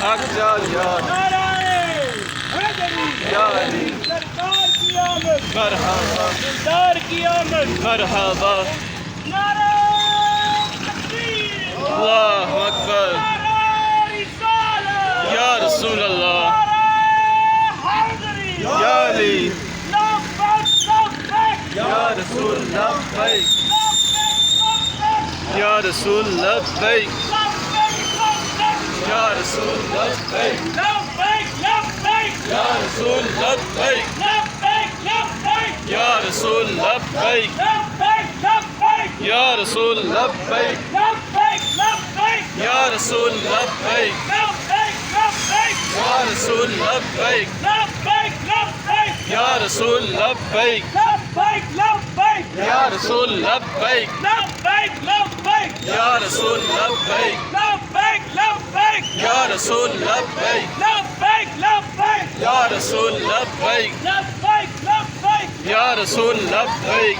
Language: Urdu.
حق جا یا یا علی سرکار کی آمد، مرحبا دلدار کی آمد، مرحبا نعرہ تکبیر، اللہ اکبر نعرہ رسالت، یا رسول اللہ نعرہ حیدری، یا علی لبیک لبیک یا رسول لبیک لبیک یا رسول لبیک لبیک لبیک یا رسول لبیک لبیک لبیک یا رسول لبیک لبیک لبیک یا رسول لبیک لبیک لبیک یا رسول لبیک لبیک لبیک یا رسول لبیک لبیک لبیک یا رسول لبیک لبیک یا رسول لبیک لبیک یا رسول لبیک لبیک یا رسول لبیک لبیک لبیک یا رسول لبیک لبیک لبیک یا رسول لبیک